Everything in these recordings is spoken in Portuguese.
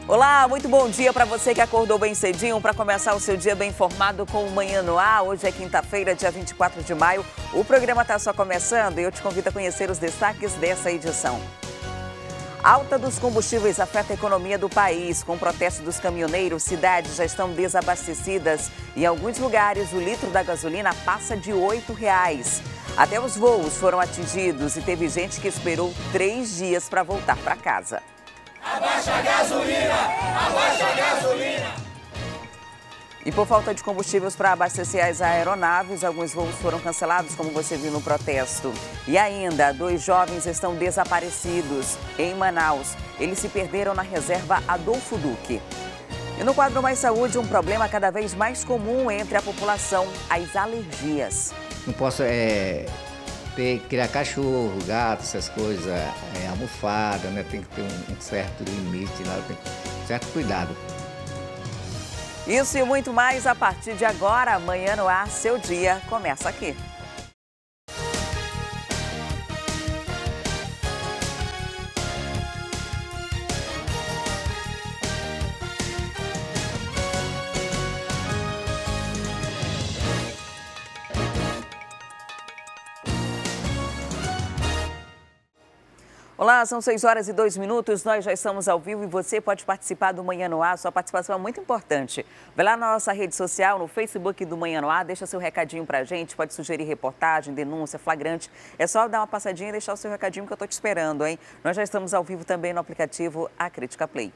Olá, muito bom dia para você que acordou bem cedinho para começar o seu dia bem informado com o Manhã no Ar. Hoje é quinta-feira, dia 24 de maio. O programa está só começando e eu te convido a conhecer os destaques dessa edição. Alta dos combustíveis afeta a economia do país. Com o protesto dos caminhoneiros, cidades já estão desabastecidas. Em alguns lugares, o litro da gasolina passa de R$ 8,00. Até os voos foram atingidos e teve gente que esperou 3 dias para voltar para casa. Abaixa a gasolina! Abaixa a gasolina! E por falta de combustíveis para abastecer as aeronaves, alguns voos foram cancelados, como você viu no protesto. E ainda, 2 jovens estão desaparecidos em Manaus. Eles se perderam na reserva Adolfo Duque. E no quadro Mais Saúde, um problema cada vez mais comum entre a população, as alergias. Não posso criar cachorro, gato, essas coisas, almofada, né? Tem que ter um certo limite, né? Tem um certo cuidado. Isso e muito mais a partir de agora. Manhã no Ar, seu dia começa aqui. Olá, são 6h02, nós já estamos ao vivo e você pode participar do Manhã no Ar, sua participação é muito importante. Vai lá na nossa rede social, no Facebook do Manhã no Ar, deixa seu recadinho pra gente, pode sugerir reportagem, denúncia, flagrante. É só dar uma passadinha e deixar o seu recadinho que eu tô te esperando, hein? Nós já estamos ao vivo também no aplicativo A Crítica Play.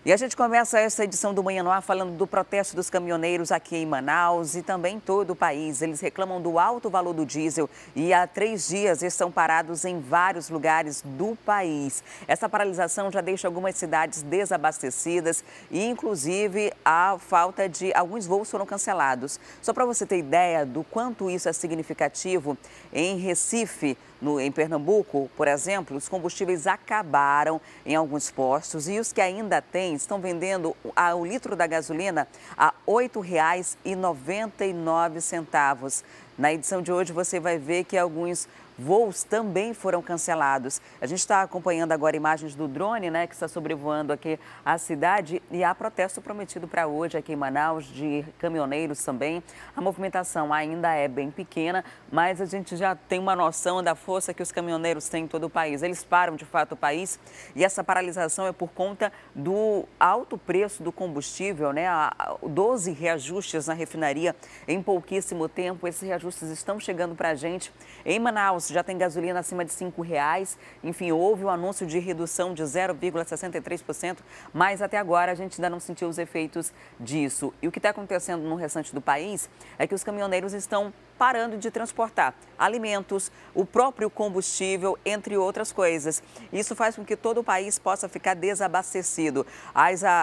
E a gente começa essa edição do Manhã no Ar falando do protesto dos caminhoneiros aqui em Manaus e também em todo o país. Eles reclamam do alto valor do diesel e há 3 dias estão parados em vários lugares do país. Essa paralisação já deixa algumas cidades desabastecidas e, inclusive, a falta de alguns voos foram cancelados. Só para você ter ideia do quanto isso é significativo, em Recife, em Pernambuco, por exemplo, os combustíveis acabaram em alguns postos e os que ainda têm estão vendendo o litro da gasolina a R$ 8,99. Na edição de hoje você vai ver que alguns voos também foram cancelados. A gente está acompanhando agora imagens do drone, né, que está sobrevoando aqui a cidade e há protesto prometido para hoje aqui em Manaus, de caminhoneiros também. A movimentação ainda é bem pequena, mas a gente já tem uma noção da força que os caminhoneiros têm em todo o país. Eles param de fato o país e essa paralisação é por conta do alto preço do combustível, né? 12 reajustes na refinaria em pouquíssimo tempo. Esses reajustes estão chegando para a gente em Manaus. Já tem gasolina acima de R$ 5,00. Enfim, houve um anúncio de redução de 0,63%, mas até agora a gente ainda não sentiu os efeitos disso. E o que está acontecendo no restante do país é que os caminhoneiros estão parando de transportar alimentos, o próprio combustível, entre outras coisas. Isso faz com que todo o país possa ficar desabastecido.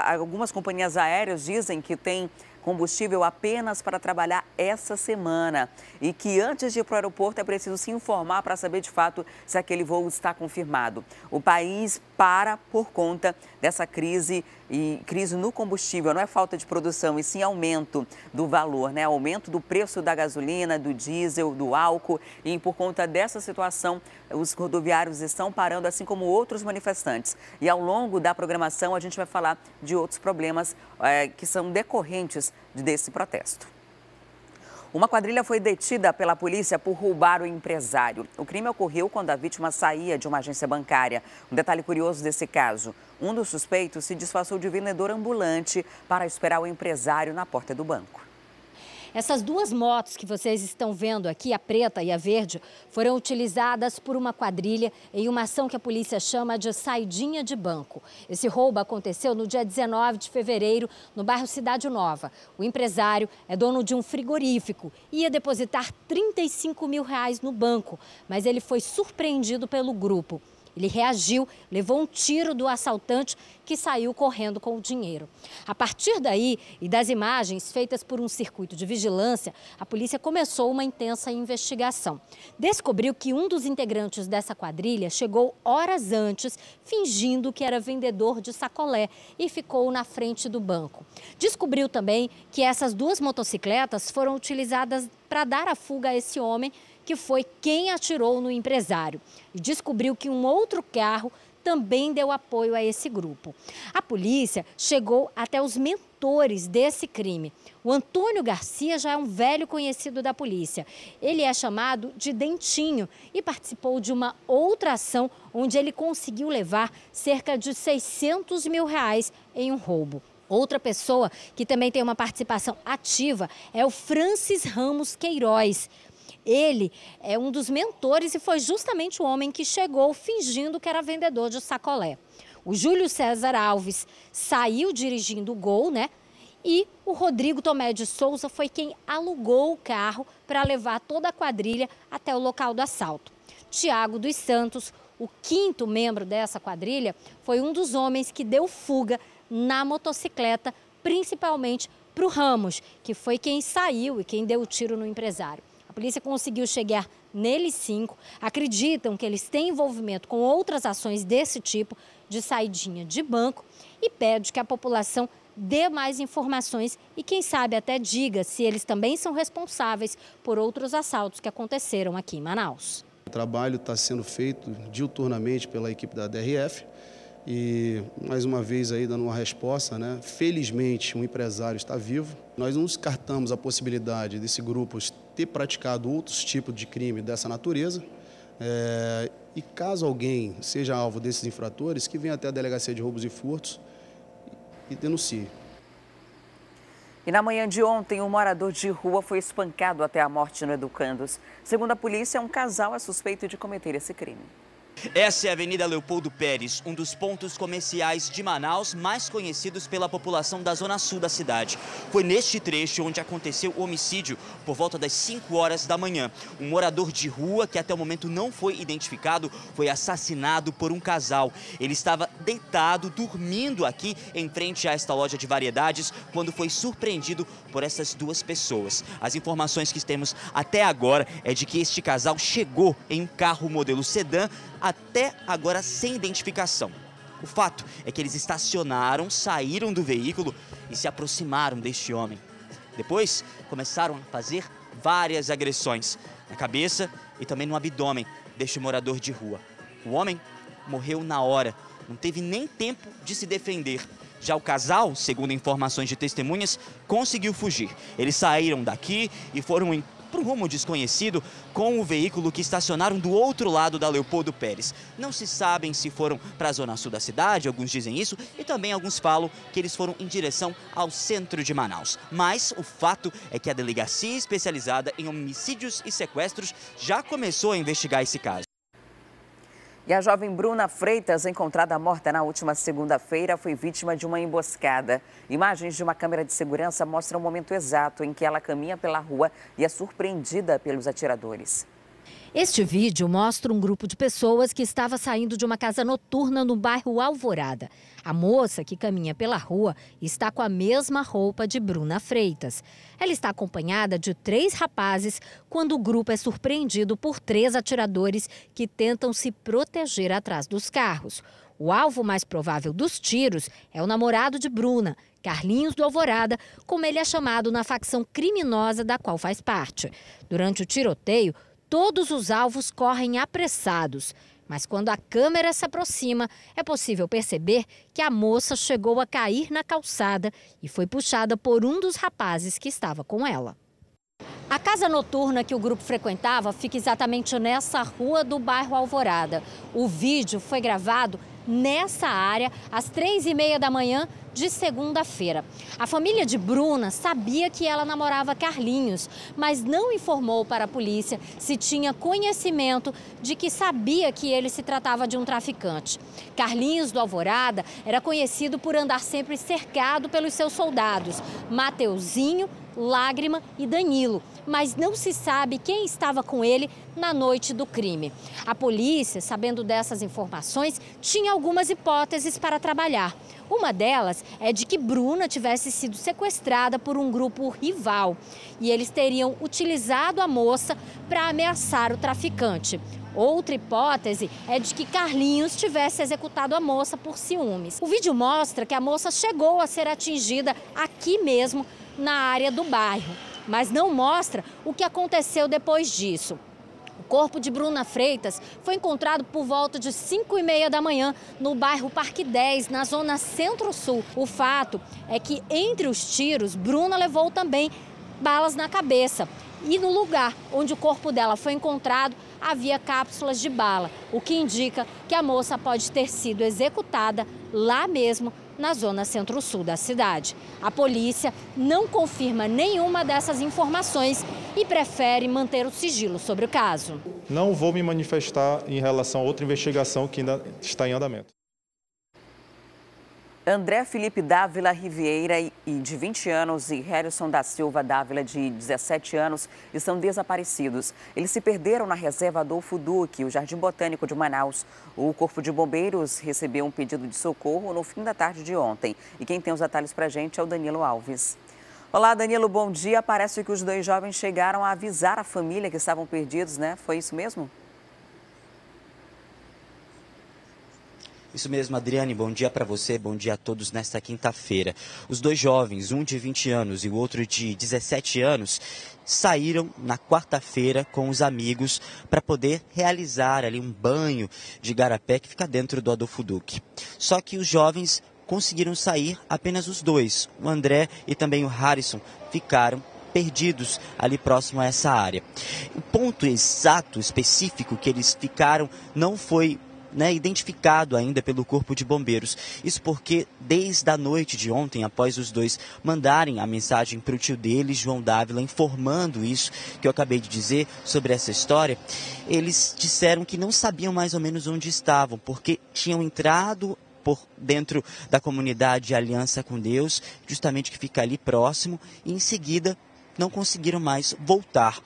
Algumas companhias aéreas dizem que tem combustível apenas para trabalhar essa semana e que antes de ir para o aeroporto é preciso se informar para saber de fato se aquele voo está confirmado. O país para por conta dessa crise no combustível. Não é falta de produção e sim aumento do valor, né? Aumento do preço da gasolina, do diesel, do álcool e por conta dessa situação os rodoviários estão parando, assim como outros manifestantes. E ao longo da programação a gente vai falar de outros problemas que são decorrentes desse protesto. Uma quadrilha foi detida pela polícia por roubar o empresário. O crime ocorreu quando a vítima saía de uma agência bancária. Um detalhe curioso desse caso: um dos suspeitos se disfarçou de vendedor ambulante para esperar o empresário na porta do banco. Essas 2 motos que vocês estão vendo aqui, a preta e a verde, foram utilizadas por uma quadrilha em uma ação que a polícia chama de saidinha de banco. Esse roubo aconteceu no dia 19 de fevereiro, no bairro Cidade Nova. O empresário é dono de um frigorífico e ia depositar R$ 35 mil no banco, mas ele foi surpreendido pelo grupo. Ele reagiu, levou um tiro do assaltante que saiu correndo com o dinheiro. A partir daí e das imagens feitas por um circuito de vigilância, a polícia começou uma intensa investigação. Descobriu que um dos integrantes dessa quadrilha chegou horas antes, fingindo que era vendedor de sacolé e ficou na frente do banco. Descobriu também que essas 2 motocicletas foram utilizadas para dar a fuga a esse homem, que foi quem atirou no empresário. E descobriu que um outro carro também deu apoio a esse grupo. A polícia chegou até os mentores desse crime. O Antônio Garcia já é um velho conhecido da polícia. Ele é chamado de Dentinho e participou de uma outra ação onde ele conseguiu levar cerca de R$600 mil em um roubo. Outra pessoa que também tem uma participação ativa é o Francis Ramos Queiroz. Ele é um dos mentores e foi justamente o homem que chegou fingindo que era vendedor de sacolé. O Júlio César Alves saiu dirigindo o Gol, né? E o Rodrigo Tomé de Souza foi quem alugou o carro para levar toda a quadrilha até o local do assalto. Tiago dos Santos, o quinto membro dessa quadrilha, foi um dos homens que deu fuga na motocicleta, principalmente para o Ramos, que foi quem saiu e quem deu o tiro no empresário. A polícia conseguiu chegar neles 5, acreditam que eles têm envolvimento com outras ações desse tipo, de saidinha de banco, e pede que a população dê mais informações e, quem sabe, até diga se eles também são responsáveis por outros assaltos que aconteceram aqui em Manaus. O trabalho está sendo feito diuturnamente pela equipe da DRF e, mais uma vez, aí dando uma resposta, né? Felizmente, o empresário está vivo. Nós não descartamos a possibilidade desse grupo ter praticado outros tipos de crime dessa natureza. E caso alguém seja alvo desses infratores, que venha até a Delegacia de Roubos e Furtos e denuncie. E na manhã de ontem, um morador de rua foi espancado até a morte no Educandos. Segundo a polícia, um casal é suspeito de cometer esse crime. Essa é a Avenida Leopoldo Pérez, um dos pontos comerciais de Manaus mais conhecidos pela população da zona sul da cidade. Foi neste trecho onde aconteceu o homicídio por volta das 5 horas da manhã. Um morador de rua, que até o momento não foi identificado, foi assassinado por um casal. Ele estava deitado, dormindo aqui em frente a esta loja de variedades, quando foi surpreendido por essas duas pessoas. As informações que temos até agora é de que este casal chegou em um carro modelo sedã, até agora sem identificação. O fato é que eles estacionaram, saíram do veículo e se aproximaram deste homem. Depois, começaram a fazer várias agressões na cabeça e também no abdômen deste morador de rua. O homem morreu na hora, não teve nem tempo de se defender. Já o casal, segundo informações de testemunhas, conseguiu fugir. Eles saíram daqui e foram para um rumo desconhecido com o veículo que estacionaram do outro lado da Leopoldo Pérez. Não se sabem se foram para a zona sul da cidade, alguns dizem isso, e também alguns falam que eles foram em direção ao centro de Manaus. Mas o fato é que a Delegacia Especializada em Homicídios e Sequestros já começou a investigar esse caso. E a jovem Bruna Freitas, encontrada morta na última segunda-feira, foi vítima de uma emboscada. Imagens de uma câmera de segurança mostram o momento exato em que ela caminha pela rua e é surpreendida pelos atiradores. Este vídeo mostra um grupo de pessoas que estava saindo de uma casa noturna no bairro Alvorada. A moça que caminha pela rua está com a mesma roupa de Bruna Freitas. Ela está acompanhada de 3 rapazes quando o grupo é surpreendido por 3 atiradores que tentam se proteger atrás dos carros. O alvo mais provável dos tiros é o namorado de Bruna, Carlinhos do Alvorada, como ele é chamado na facção criminosa da qual faz parte. Durante o tiroteio, todos os alvos correm apressados, mas quando a câmera se aproxima, é possível perceber que a moça chegou a cair na calçada e foi puxada por um dos rapazes que estava com ela. A casa noturna que o grupo frequentava fica exatamente nessa rua do bairro Alvorada. O vídeo foi gravado nessa área às 3h30 da manhã de segunda-feira. A família de Bruna sabia que ela namorava Carlinhos, mas não informou para a polícia se tinha conhecimento de que sabia que ele se tratava de um traficante. Carlinhos do Alvorada era conhecido por andar sempre cercado pelos seus soldados, Mateuzinho, Lágrima e Danilo, mas não se sabe quem estava com ele na noite do crime. A polícia, sabendo dessas informações, tinha algumas hipóteses para trabalhar. Uma delas é de que Bruna tivesse sido sequestrada por um grupo rival e eles teriam utilizado a moça para ameaçar o traficante. Outra hipótese é de que Carlinhos tivesse executado a moça por ciúmes. O vídeo mostra que a moça chegou a ser atingida aqui mesmo na área do bairro, mas não mostra o que aconteceu depois disso. O corpo de Bruna Freitas foi encontrado por volta de 5h30 da manhã no bairro Parque 10, na zona centro-sul. O fato é que entre os tiros, Bruna levou também balas na cabeça. E no lugar onde o corpo dela foi encontrado, havia cápsulas de bala, o que indica que a moça pode ter sido executada lá mesmo na zona centro-sul da cidade. A polícia não confirma nenhuma dessas informações e prefere manter o sigilo sobre o caso. Não vou me manifestar em relação a outra investigação que ainda está em andamento. André Felipe Dávila Riviera, de 20 anos, e Harrison da Silva Dávila, de 17 anos, estão desaparecidos. Eles se perderam na reserva Adolfo Duque, o Jardim Botânico de Manaus. O Corpo de Bombeiros recebeu um pedido de socorro no fim da tarde de ontem. E quem tem os detalhes para a gente é o Danilo Alves. Olá, Danilo, bom dia. Parece que os dois jovens chegaram a avisar a família que estavam perdidos, né? Foi isso mesmo? Isso mesmo, Adriane, bom dia para você, bom dia a todos nesta quinta-feira. Os dois jovens, um de 20 anos e o outro de 17 anos, saíram na quarta-feira com os amigos para poder realizar ali um banho de igarapé que fica dentro do Adolfo Duque. Só que os jovens conseguiram sair, apenas os dois, o André e também o Harrison, ficaram perdidos ali próximo a essa área. O ponto exato, específico que eles ficaram não foi identificado ainda pelo Corpo de Bombeiros. Isso porque desde a noite de ontem, após os dois mandarem a mensagem para o tio deles, João Dávila, informando isso que eu acabei de dizer sobre essa história, eles disseram que não sabiam mais ou menos onde estavam, porque tinham entrado por dentro da comunidade Aliança com Deus, justamente que fica ali próximo, e em seguida não conseguiram mais voltar.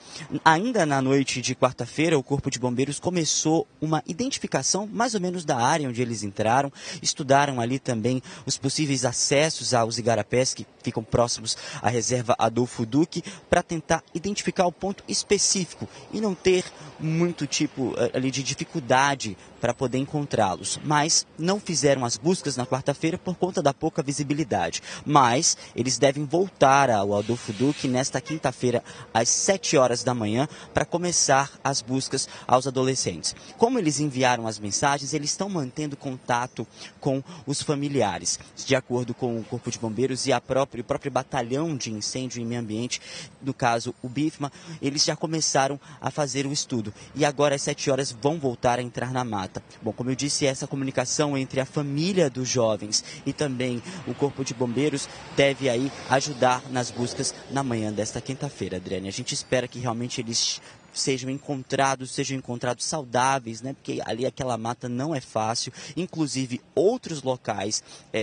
Ainda na noite de quarta-feira, o Corpo de Bombeiros começou uma identificação mais ou menos da área onde eles entraram, estudaram ali também os possíveis acessos aos igarapés que ficam próximos à reserva Adolfo Duque, para tentar identificar o ponto específico e não ter muito tipo ali de dificuldade para poder encontrá-los. Mas não fizeram as buscas na quarta-feira por conta da pouca visibilidade. Mas eles devem voltar ao Adolfo Duque nesta quinta-feira, às 7 horas da manhã, para começar as buscas aos adolescentes. Como eles enviaram as mensagens, eles estão mantendo contato com os familiares. De acordo com o Corpo de Bombeiros e o próprio Batalhão de Incêndio e Meio Ambiente, no caso o BIFMA, eles já começaram a fazer o estudo. E agora às 7 horas vão voltar a entrar na mata. Bom, como eu disse, essa comunicação entre a família dos jovens e também o Corpo de Bombeiros deve aí ajudar nas buscas na manhã desta quinta-feira, Adriane. A gente espera que realmente eles sejam encontrados saudáveis, né? Porque ali aquela mata não é fácil. Inclusive outros locais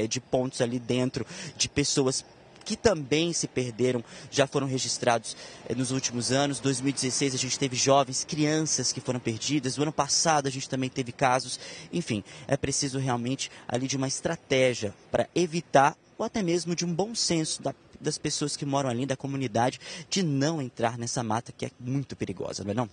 de pontos ali dentro de pessoas que também se perderam, já foram registrados nos últimos anos. 2016 a gente teve jovens, crianças que foram perdidas. No ano passado a gente também teve casos. Enfim, é preciso realmente ali de uma estratégia para evitar, ou até mesmo de um bom senso das pessoas que moram ali, da comunidade, de não entrar nessa mata que é muito perigosa, não é não?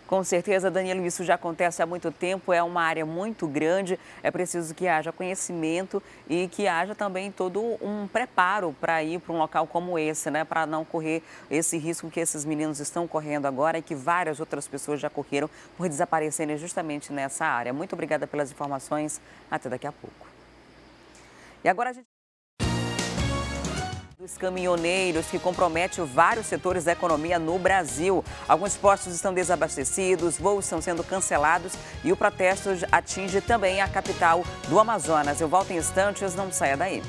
Com certeza, Danilo, isso já acontece há muito tempo, é uma área muito grande, é preciso que haja conhecimento e que haja também todo um preparo para ir para um local como esse, né? Para não correr esse risco que esses meninos estão correndo agora e que várias outras pessoas já correram por desaparecerem justamente nessa área. Muito obrigada pelas informações, até daqui a pouco. E agora a gente... dos caminhoneiros, que compromete vários setores da economia no Brasil. Alguns postos estão desabastecidos, voos estão sendo cancelados e o protesto atinge também a capital do Amazonas. Eu volto em instantes, não saia daí.